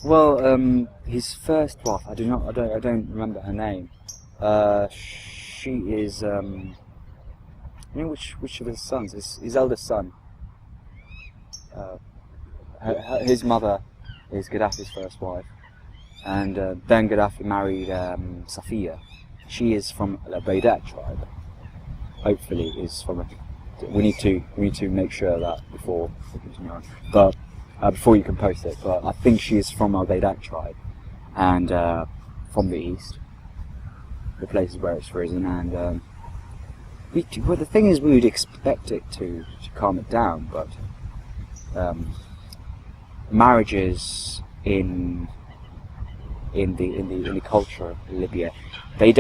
Well, his first wife, I don't remember her name. She is, which of his sons? His eldest son. His mother is Gaddafi's first wife, and then Gaddafi married Safiya. She is from the Baydat tribe. Hopefully, is from a. We need to make sure of that before we continue on. But before you can post it, but I think she is from Al Baydat tribe, and from the east, the places where it's risen. And well, the thing is, we would expect it to calm it down, but marriages in the culture of Libya, they're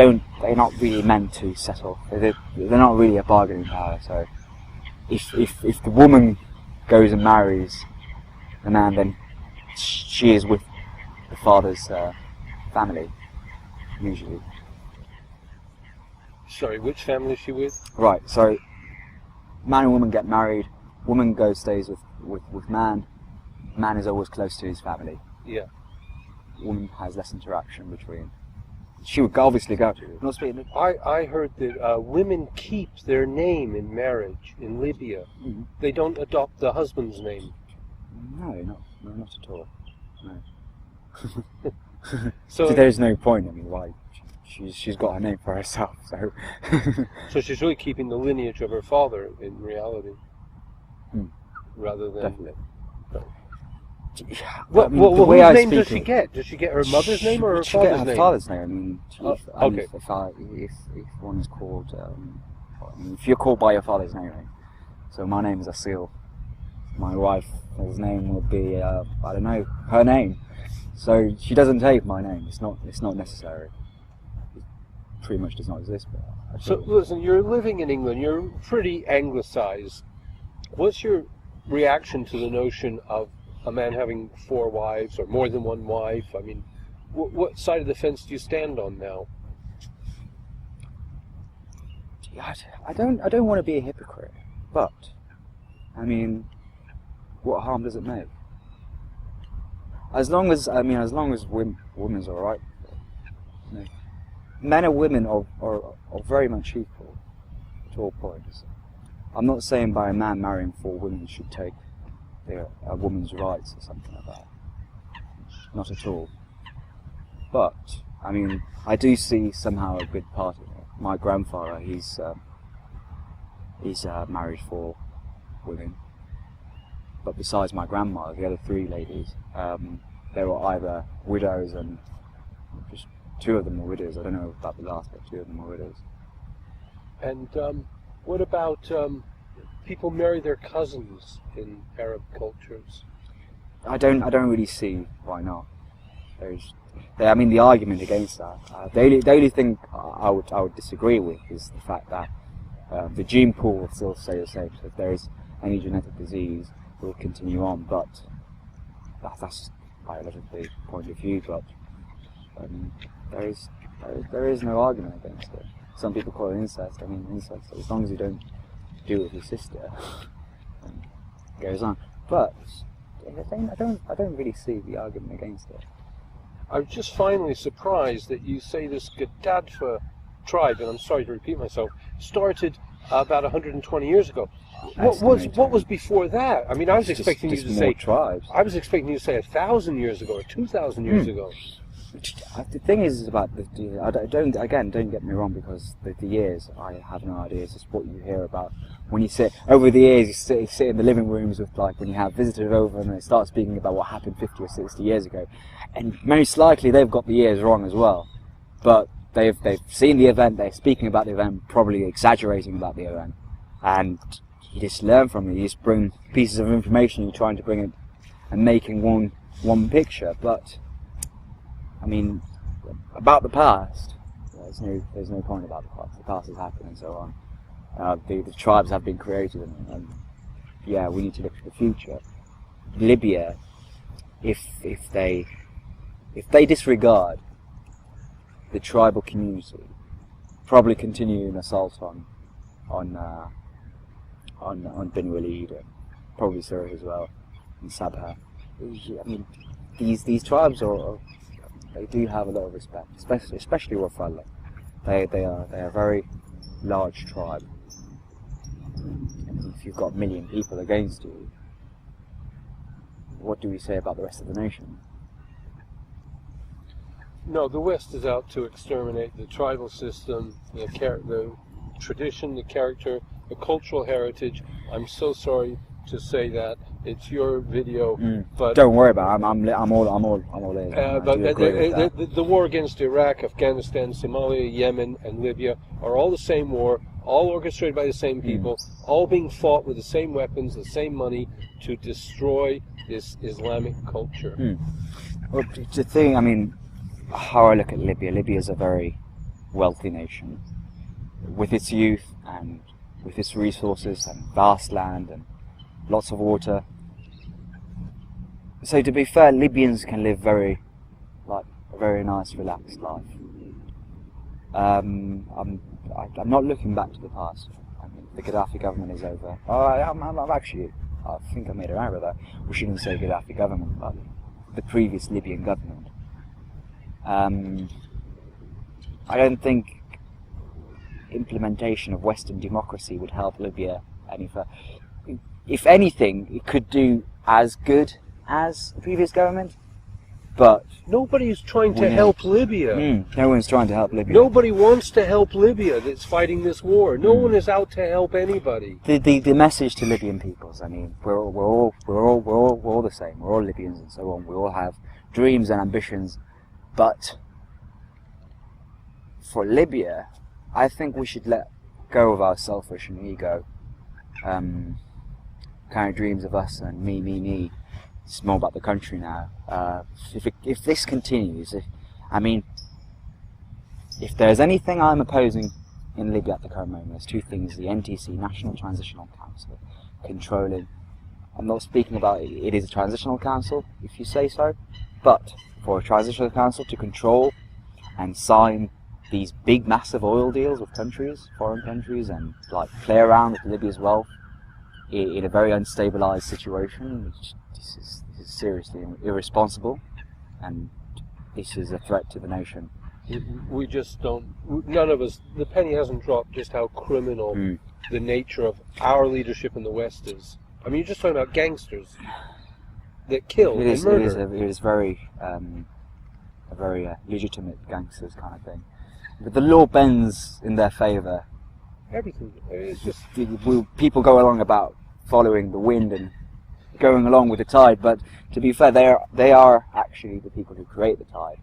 not really meant to settle. They're not really a bargaining power. So if the woman goes and marries the man, then she is with the father's family, usually. Sorry, which family is she with? Right, so man and woman get married, woman stays with man, man is always close to his family. Yeah. Woman has less interaction between. She would obviously go to. Not speaking. I heard that women keep their name in marriage in Libya. Mm-hmm. They don't adopt the husband's name. No, not at all. No. So there's no point. I mean, why? She's got her name for herself. So. So she's really keeping the lineage of her father in reality, rather than. Definitely. Well, whose name does she get? Does she get her mother's name or her father's name? father's name? Her father's name. I mean, okay. If one is called, if you're called by your father's name, so my name is Asil. My wife's name would be I don't know, her name. So she doesn't take my name. It's not necessary. It pretty much does not exist. But So listen, you're living in England. You're pretty anglicised. What's your reaction to the notion of a man having 4 wives or more than one wife? I mean, what side of the fence do you stand on now? I don't want to be a hypocrite, but I mean, what harm does it make? As long as women's all right. You know, men and women are very much equal to all points. I'm not saying by a man marrying 4 women should take a woman's rights or something like that. Not at all. But I mean, I do see somehow a good part of it. My grandfather, he's married 4 women. But besides my grandmother, the other 3 ladies, they were either widows, and just 2 of them were widows. I don't know about the last, but 2 of them were widows. And what about people marry their cousins in Arab cultures? I don't really see why not. I mean, the argument against that. The only thing I would disagree with is the fact that the gene pool will still stay the same. So if there is any genetic disease, it will continue on. But that's biologically point of view. But there is no argument against it. Some people call it incest. I mean, incest, as long as you don't do it with your sister, and it goes on. But I don't really see the argument against it. I was just finally surprised that you say this Gaddafi tribe, and I'm sorry to repeat myself, started about 120 years ago. What was before that? I mean, I was expecting you to say tribes. I was expecting you to say 1,000 years ago or 2,000 years ago. The thing is about don't get me wrong, because the years, I have no idea. It's just what you hear about when you sit over the years. You sit in the living rooms with, like, when you have visitors over and they start speaking about what happened 50 or 60 years ago, and most likely they've got the years wrong as well. But they've seen the event, they're speaking about the event, probably exaggerating about the event, and you just learn from it. You just bring pieces of information, you're trying to bring it and making one picture. But I mean, about the past, there's no point about the past. The past has happened and so on. The tribes have been created, and yeah, we need to look to the future. Libya, if they disregard the tribal community, probably continue an assault on Bin Walid, and probably Syria as well, and Sabha. I mean, these tribes they do have a lot of respect, especially Wafala. They are a very large tribe. And if you've got 1 million people against you, what do we say about the rest of the nation? No, the West is out to exterminate the tribal system, the tradition, the character, the cultural heritage. I'm so sorry to say that. It's your video, but don't worry about it. I'm all in. But the war against Iraq, Afghanistan, Somalia, Yemen, and Libya are all the same war, all orchestrated by the same people, all being fought with the same weapons, the same money to destroy this Islamic culture. Well, the thing, I mean, how I look at Libya is a very wealthy nation, with its youth and with its resources and vast land and lots of water. So to be fair, Libyans can live a very nice, relaxed life. I'm not looking back to the past. I mean, the Gaddafi government is over. I think I made an error there. We shouldn't say Gaddafi government, but the previous Libyan government. I don't think implementation of Western democracy would help Libya any further. If anything, it could do as good as the previous government, but nobody's trying to help Libya. No one's trying to help Libya. Nobody wants to help Libya that's fighting this war. No one is out to help anybody. The message to Libyan peoples, I mean, we're all the same. We're all Libyans and so on. We all have dreams and ambitions, but for Libya, I think we should let go of our selfish and ego kind of dreams of us and me. It's more about the country now. If this continues, if there's anything I'm opposing in Libya at the current moment, there's two things: the NTC, National Transitional Council, controlling. I'm not speaking about it is a transitional council, if you say so, but for a transitional council to control and sign these big, massive oil deals with countries, foreign countries, and play around with Libya's wealth in a very unstabilized situation. This is seriously irresponsible, and this is a threat to the nation. We just don't, none of us, the penny hasn't dropped just how criminal the nature of our leadership in the West is. I mean, you're just talking about gangsters that kill and murder. It is very, a very legitimate gangsters kind of thing. But the law bends in their favour. Everything. It's just people go along about following the wind and going along with the tide, but to be fair, they are actually the people who create the tide.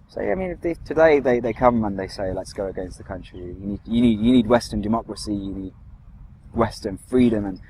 So I mean, if today they come and they say, let's go against the country. You need Western democracy. You need Western freedom,